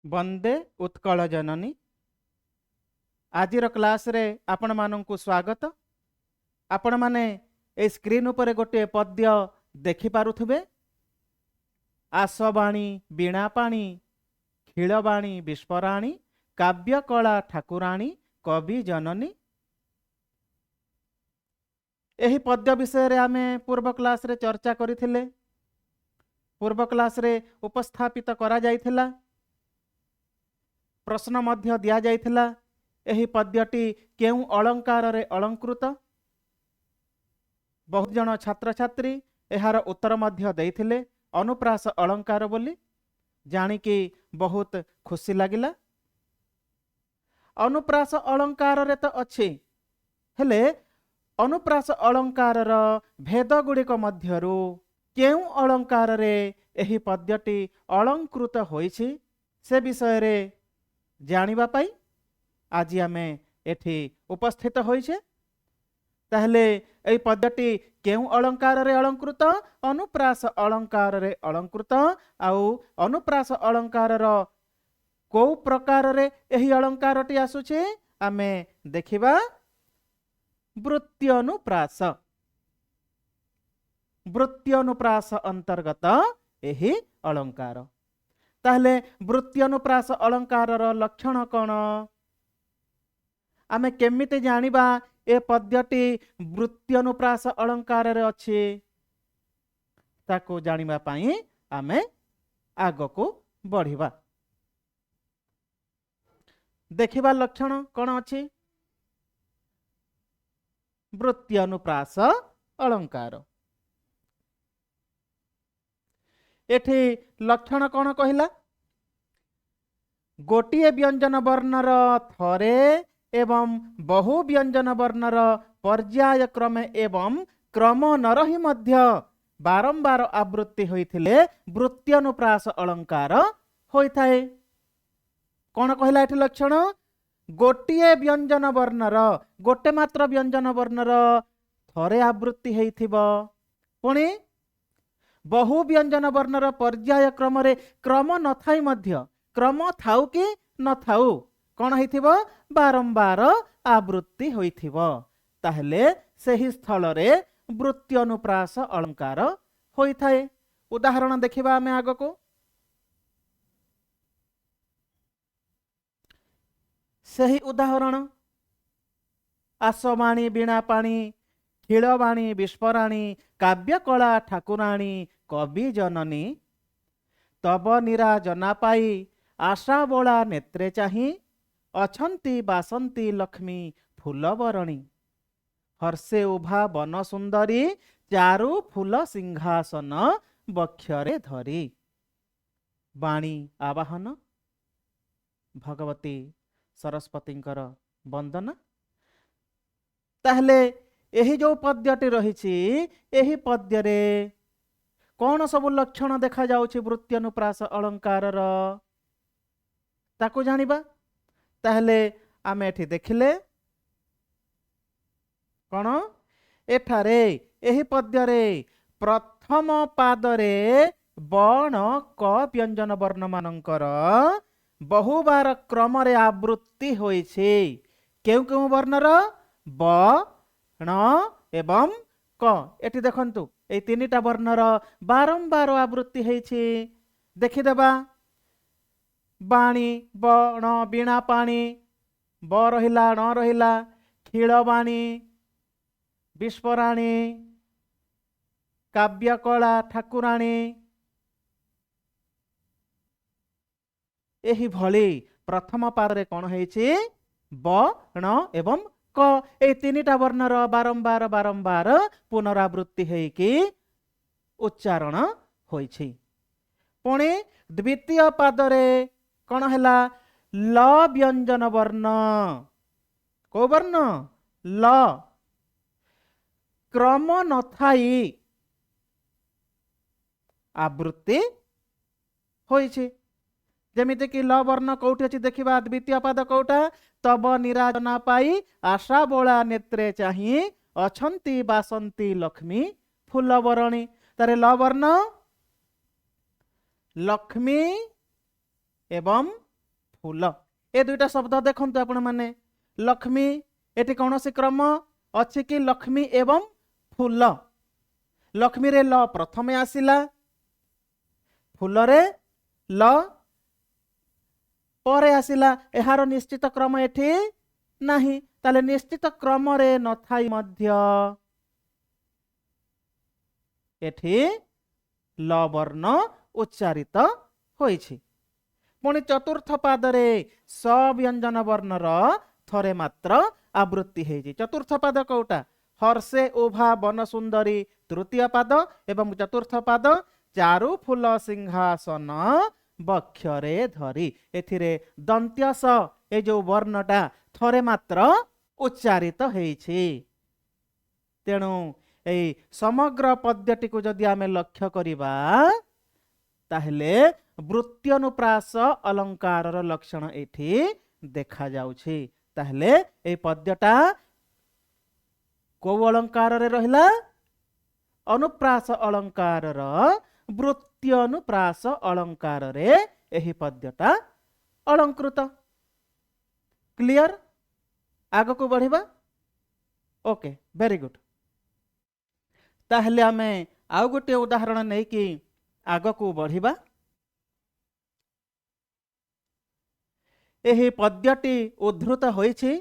वंदे उत्कल जननी। आजिर class रे आपण मानंकु स्वागत। आपण माने ए स्क्रीन उपरे गोटे पद्य देखि पारुथबे। आसवाणी बीणापाणी खिलवाणी विस्फराणी काव्यकला ठाकुराणी कवि जननी। एही पद्य विषय रे आमे पूर्व क्लास रे चर्चा करिथिले। पूर्व क्लास रे उपस्थापित करा जाइथिला। प्रश्न मध्य दिया जाइथिला। एही पद्यटी केउ अलंकार रे अलंकृत। बहुत जन छात्र छात्री एहार उत्तर मध्य देइथिले अनुप्रास अलंकार बोली। जानिकी बहुत खुशी लागिला। अनुप्रास अलंकार रे तो अछि, हेले अनुप्रास अलंकार र भेद गुड़िक मध्यरु केउ अलंकार रे एही पद्यटी अलंकृत होइछि से विषय रे जानिबा पाई आज आमे एठी उपस्थित होइछे। ताहले एई पद्यटी केउ अलंकार रे अलंकृत? अनुप्रास अलंकार रे अलंकृत। आउ अनुप्रास अलंकार र को प्रकार रे एही अलंकारटी आसुछे आमे देखिबा। वृत्त्यनुप्रास, वृत्त्यनुप्रास अंतर्गत एही अलंकार। ताहले वृत्त्यनुप्रास अलंकार र लक्षण कौन? आमे केमिते जानिबा ए पद्यटी वृत्त्यनुप्रास अलंकार रे अछि? ताको जानिबा पाई आमे आगको बढ़िबा। देखिबा लक्षण कौन अछि? वृत्त्यनुप्रास अलंकार एठी लक्षण कौन कहिला? गोटिए व्यंजन वर्णर थरे एवं बहु व्यंजन वर्णर पर्याय क्रमे एवं क्रम न रही मध्य बारंबार आवृत्ति होइथिले वृत्त्यनुप्रास अलंकार होइथाए। कौन कहिला एठी लक्षण? गोटिए व्यंजन वर्णर, गोटे मात्र व्यंजन वर्णर थरे आवृत्ति हेइथिबो, पुणी बहु व्यंजन वर्णर पर्याय क्रम रे क्रम न थाई मध्य, क्रम थाउ कि न थाउ कौन हेइथिबो? बारंबार आवृत्ति होइथिबो। ताहले सही स्थल रे वृत्त्यनुप्रास अलंकार होइथाए। उदाहरण देखिबा आमे आगको। सही उदाहरण आसवाणी बीणापाणी खिलवाणी विस्फराणी काव्यकला ठाकुराणी कवि जननी। तब निराजना पाई आशा बोला नेत्रे चाही अछंती बासंती लक्ष्मी फूलबरणी। हर्षे उभा वन सुंदरी चारु फूल सिंहासन बक्षरे धरी। वाणी आवाहन भगवती सरस्वतींकर वंदना। ताहले एही जो पद्यटी रहिछि एही पद्य रे कौन सब लक्षण देखा जाउछि वृत्त्यनुप्रास अलंकार र ताको जानिबा। ताहले आमे एठी देखिले कौन एठारे एही पद्य रे प्रथम पादरे बण क व्यंजन वर्ण मानकर बहुबार क्रम रे आवृत्ति होइछि। केउ केउ वर्णर? ब ण एवं क। एठी देखंतु ए तीनिटा वर्णर बारंबार आवृत्ति हेइछि। देखिदेबा। बाणी बण बीणा पाणी ब रहिला ण रहिला, खिलवाणी विस्फराणी काव्यकला ठाकुराणी। एही भली प्रथम पादरे कौन हेइछि? ब ण एवं क। ए तीनिटा वर्णर बारंबार बारंबार पुनरावृत्ति हेइकी उच्चारण होइछि। पुणी द्वितीय पादरे कौन हैला? ल व्यंजन वर्ण। को वर्ण? ल। क्रम न थाई आवृत्ति होइछि। जेमिति कि ल वर्ण कौटी अछि देखिबा। द्वितीय पाद कौटा? तब निराजना पाई आशा बोला नेत्रे चाही अछंती बासंती लक्ष्मी फूलबरणी। तारे ल वर्ण लक्ष्मी एवं फूल ए दुईटा शब्द देखंतु आपण माने लक्ष्मी एटी कौनसी क्रम अच्छी कि लक्ष्मी एवं फूल लक्ष्मी रे ल प्रथमे आसिला फूल रे ल परे आसिला एहार निश्चित क्रम एठी नाही ताले निश्चित क्रम रे नथाई मध्य एठी ल वर्ण उच्चारित होइछि पुणी चतुर्थ पादरे स व्यंजन वर्णर थरे मात्र आवृत्ति हेछि चतुर्थ पाद कोटा हर्षे उभा वन सुंदरी तृतीय पाद एवं चतुर्थ पाद चारु फूल सिंहासन बक्षरे धरी एथिरे दंत्य स ए जो वर्णटा थरे मात्र उच्चारित हेछि तेणु ए समग्र पद्यटी को जदि आमे लक्ष्य करिबा ताहले वृत्त्यनुप्रास अलंकारर लक्षण एठी देखा जाउछि ताहले ए पद्यटा को अलंकार रे रहिला अनुप्रास अलंकारर वृत्त्यनुप्रास अलंकार रे एही पद्यटा अलंकृत क्लियर आग को बढ़िबा ओके वेरी गुड ताहले आमे आउ गोटे उदाहरण नै कि आग को बढ़िबा एही पद्यटी उद्धृत होइछि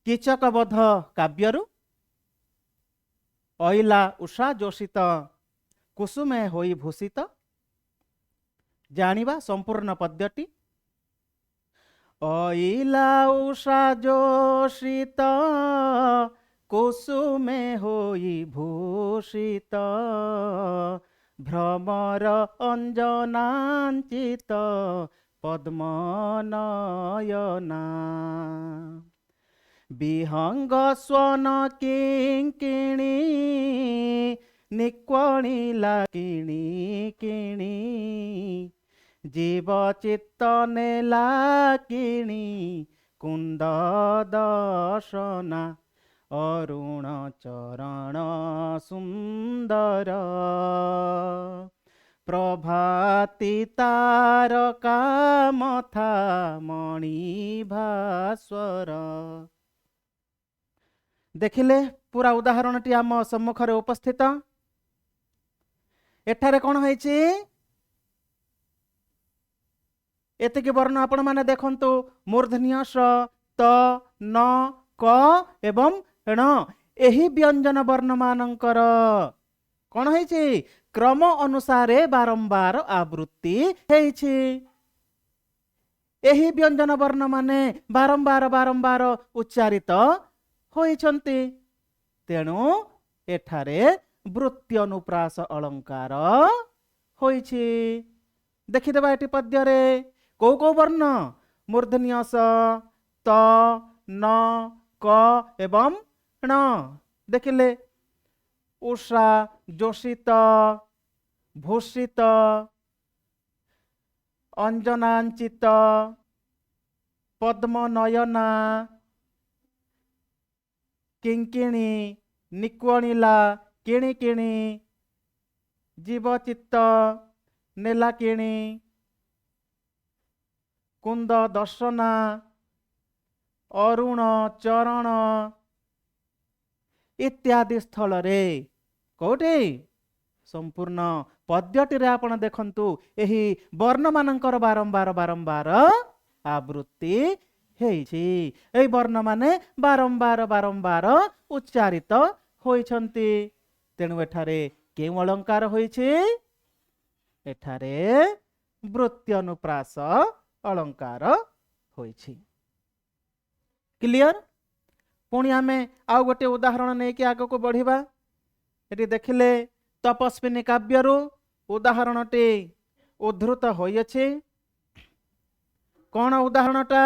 कीचकबध काव्यरु अइला उषा जोषित कुसुमे होई भूषित जानिबा संपूर्ण पद्यटी अइला उषा जोषित कुसुमे होई भूषित भ्रमर अंजनांचित पद्मनयना विहंग स्वन किंकिणी निक्वणिला किणी किणी जीव चित्त नेला किणी कुंद दर्शना अरुण चरण सुंदर प्रभाती तारका मथा मणि भास्वर देखिले पूरा उदाहरणटी आम सम्मुखरे उपस्थित एठारे कौन होइछि एतिकी वर्ण आपण माने देखंतु मूर्धन्य स त न क एवं ण एही व्यंजन वर्ण मानकर कौन होइछि क्रम अनुसारे बारंबार आवृत्ति हेइछि एही व्यंजन वर्ण माने बारंबार बारंबार उच्चारित होइछन्ति तेणु एठारे वृत्ति अनुप्रास अलंकार होइछि देखिदेबा एटी पद्य रे को वर्ण मूर्धन्य स त न क एवं ण देखिले उषा जोषित भूषित अंजनांचित पद्मनयना किंकिणी निक्वणिला किणी किणी जीवचित्त नेला किणी कुंद दर्शना अरुण चरण इत्यादि स्थल रे कोटे संपूर्ण पद्यटी रे आपण देखंतु एही वर्ण मानकर बारंबार बारंबार आवृत्ति हेइछि एही वर्ण माने बारंबार बारंबार उच्चारित होइछन्ति तेणु एठारे केउ अलंकार होइछि एठारे वृत्ति अनुप्रास अलंकार होइछि क्लियर पुणी आमे आउ गोटे उदाहरण नहीं कि आग को बढ़िबा एटी देखिले तपस्विनी काव्यरु उदाहरणटी उद्धृत होइछि कौन उदाहरणटा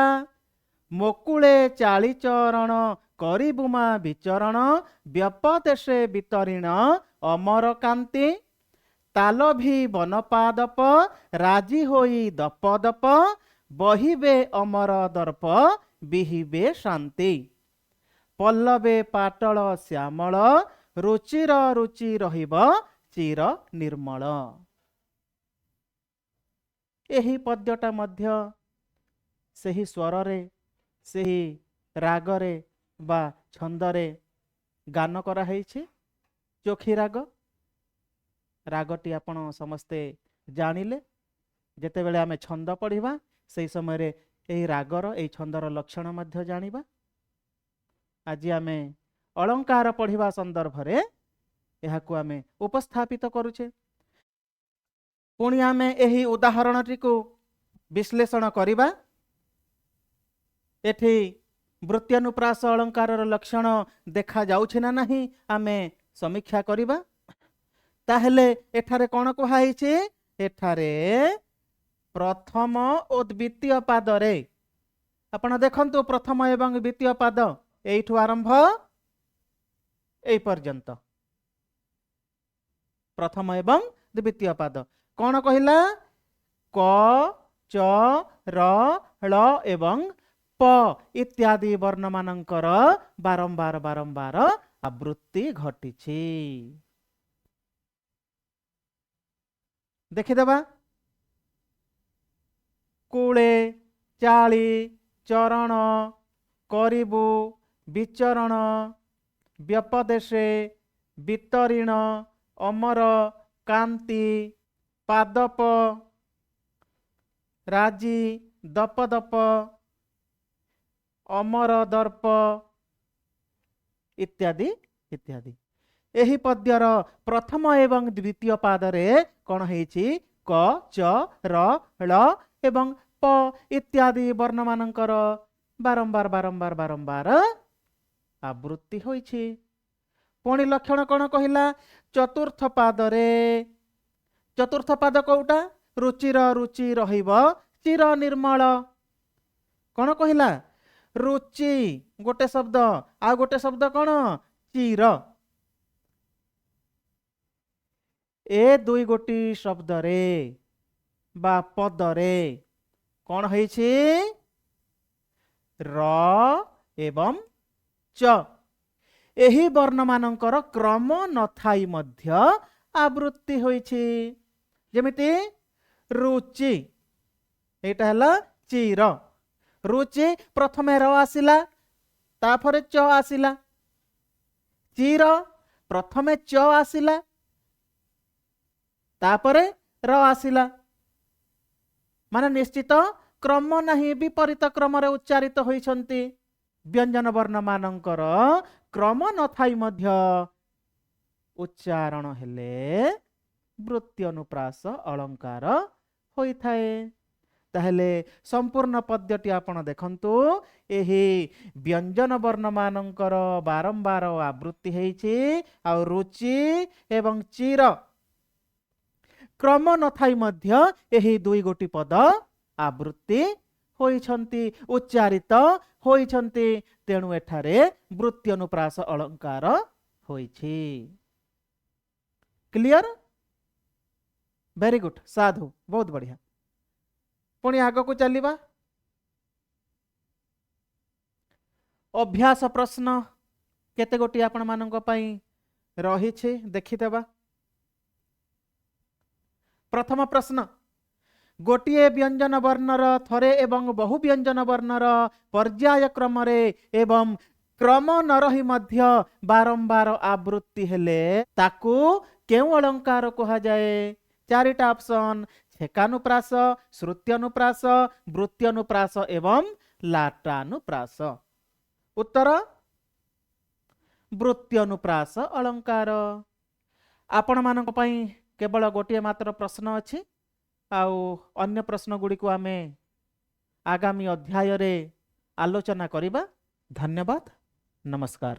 मोकुले चाली चरण करिबुमा विचरण व्यपदेशे वितरिण अमर कांति तालभी बनपादप राजी होई दप दप बहिबे अमर दर्प बिहिबे शांति पल्लवे पाटल श्यामल रुचिर रुचि रहिब चिर निर्मल एही पद्यटा मध्य ସେହି ସ୍ୱରରେ ସେହି ରାଗରେ ବା ଛନ୍ଦରେ ଗାନ କରାହେଇଛି। ଚୋଖୀ ରାଗ, ରାଗଟି ଆପଣ ସମସ୍ତେ ଜାଣିଲେ। ଯେତେବେଳେ ଆମେ ଛନ୍ଦ ପଢ଼ିବା ସେହି ସମୟରେ ଏହି ରାଗର ଏହି ଛନ୍ଦର ଲକ୍ଷଣ ମଧ୍ୟ ଜାଣିବା। ଆଜି ଆମେ ଅଳଙ୍କାର ପଢ଼ିବା ସନ୍ଦର୍ଭରେ ଏହାକୁ ଆମେ ଉପସ୍ଥାପିତ କରୁଛେ। ପୁଣି ଆମେ ଏହି ଉଦାହରଣଟିକୁ ବିଶ୍ଳେଷଣ କରିବା। ଏଠି ବୃତ୍ତ୍ୟାନୁପ୍ରାସ ଅଳଙ୍କାରର ଲକ୍ଷଣ ଦେଖାଯାଉଛି ନା ନାହିଁ ଆମେ ସମୀକ୍ଷା କରିବା। ତାହେଲେ ଏଠାରେ କ'ଣ କୁହାଯାଇଛି? ଏଠାରେ ପ୍ରଥମ ଓ ଦ୍ୱିତୀୟ ପାଦରେ ଆପଣ ଦେଖନ୍ତୁ, ପ୍ରଥମ ଏବଂ ଦ୍ୱିତୀୟ ପାଦ ଏଇଠୁ ଆରମ୍ଭ এই ପର୍ଯ୍ୟନ୍ତ। ପ୍ରଥମ ଏବଂ ଦ୍ୱିତୀୟ ପାଦ କ'ଣ କହିଲା? କ, ଚ, ର, ଳ ଏବଂ ପ ଇତ୍ୟାଦି ବର୍ଣ୍ଣମାନଙ୍କର ବାରମ୍ବାର ବାରମ୍ବାର ଆବୃତ୍ତି ଘଟିଛି। ଦେଖିଦେବା। କୂଳେ, ଚାଳି, ଚରଣ, କରିବୁ, ବିଚରଣ, ବ୍ୟପଦେଶେ, ବିତରିଣ, ଅମର, କାନ୍ତି, ପାଦପ, ରାଜି, ଦପଦପ, ଅମର ଦର୍ପ ଇତ୍ୟାଦି ଇତ୍ୟାଦି। ଏହି ପଦ୍ୟର ପ୍ରଥମ ଏବଂ ଦ୍ୱିତୀୟ ପାଦରେ କ'ଣ ହେଇଛି? କ, ଚ, ର, ଳ ଏବଂ ପ ଇତ୍ୟାଦି ବର୍ଣ୍ଣମାନଙ୍କର ବାରମ୍ବାର ବାରମ୍ବାର ବାରମ୍ବାର ଆବୃତ୍ତି ହୋଇଛି। ପୁଣି ଲକ୍ଷଣ କ'ଣ କହିଲା? ଚତୁର୍ଥ ପାଦରେ, ଚତୁର୍ଥ ପାଦ କୋଉଟା? ରୁଚିର ରୁଚି ରହିବ ଚିର ନିର୍ମଳ। କ'ଣ କହିଲା? ରୁଚି ଗୋଟେ ଶବ୍ଦ, ଆଉ ଗୋଟେ ଶବ୍ଦ କ'ଣ? ଚିର। ଏ ଦୁଇ ଗୋଟି ଶବ୍ଦରେ ବା ପଦରେ କ'ଣ ହେଇଛି? ର ଏବଂ ଚ ଏହି ବର୍ଣ୍ଣମାନଙ୍କର କ୍ରମ ନଥାଇ ମଧ୍ୟ ଆବୃତ୍ତି ହୋଇଛି। ଯେମିତି ରୁଚି, ଏଇଟା ହେଲା ଚିର। ରୁଚି ପ୍ରଥମେ ର ଆସିଲା, ତାପରେ ଚ ଆସିଲା। ଚିର ପ୍ରଥମେ ଚ ଆସିଲା, ତାପରେ ର ଆସିଲା। ମାନେ ନିଶ୍ଚିତ କ୍ରମ ନାହିଁ, ବିପରୀତ କ୍ରମରେ ଉଚ୍ଚାରିତ ହୋଇଛନ୍ତି। ବ୍ୟଞ୍ଜନ ବର୍ଣ୍ଣମାନଙ୍କର କ୍ରମ ନଥାଇ ମଧ୍ୟ ଉଚ୍ଚାରଣ ହେଲେ ବୃତ୍ତି ଅନୁପ୍ରାସ ଅଳଙ୍କାର ହୋଇଥାଏ। ତାହେଲେ ସମ୍ପୂର୍ଣ୍ଣ ପଦ୍ୟଟି ଆପଣ ଦେଖନ୍ତୁ। ଏହି ବ୍ୟଞ୍ଜନ ବର୍ଣ୍ଣମାନଙ୍କର ବାରମ୍ବାର ଆବୃତ୍ତି ହେଇଛି। ଆଉ ରୁଚି ଏବଂ ଚିର କ୍ରମ ନଥାଇ ମଧ୍ୟ ଏହି ଦୁଇ ଗୋଟି ପଦ ଆବୃତ୍ତି ହୋଇଛନ୍ତି, ଉଚ୍ଚାରିତ ହୋଇଛନ୍ତି। ତେଣୁ ଏଠାରେ ବୃତ୍ତି ଅନୁପ୍ରାସ ଅଳଙ୍କାର ହୋଇଛି। କ୍ଲିୟର? ଭେରି ଗୁଡ୍, ସାଧୁ, ବହୁତ ବଢିଆ। ପୁଣି ଆଗକୁ ଚାଲିବା। ଅଭ୍ୟାସ ପ୍ରଶ୍ନ କେତେ ଗୋଟି ଆପଣ ମାନଙ୍କ ପାଇଁ ରହିଛି, ଦେଖିଦେବା। ପ୍ରଥମ ପ୍ରଶ୍ନ, ଗୋଟିଏ ବ୍ୟଞ୍ଜନ ବର୍ଣ୍ଣର ଥରେ ଏବଂ ବହୁ ବ୍ୟଞ୍ଜନ ବର୍ଣ୍ଣର ପର୍ଯ୍ୟାୟ କ୍ରମରେ ଏବଂ କ୍ରମ ନ ରହି ମଧ୍ୟ ବାରମ୍ବାର ଆବୃତ୍ତି ହେଲେ ତାକୁ କେଉଁ ଅଳଙ୍କାର କୁହାଯାଏ? ଚାରିଟା ଅପସନ: ଛେକାନୁପ୍ରାସ, ଶ୍ରୁତ୍ୟନୁପ୍ରାସ, ବୃତ୍ତ୍ୟନୁପ୍ରାସ ଏବଂ ଲାଟାନୁପ୍ରାସ। ଉତ୍ତର ବୃତ୍ତ୍ୟନୁପ୍ରାସ ଅଳଙ୍କାର। ଆପଣ ମାନଙ୍କ ପାଇଁ କେବଳ ଗୋଟିଏ ମାତ୍ର ପ୍ରଶ୍ନ ଅଛି, ଆଉ ଅନ୍ୟ ପ୍ରଶ୍ନ ଗୁଡ଼ିକୁ ଆମେ ଆଗାମୀ ଅଧ୍ୟାୟରେ ଆଲୋଚନା କରିବା। ଧନ୍ୟବାଦ, ନମସ୍କାର।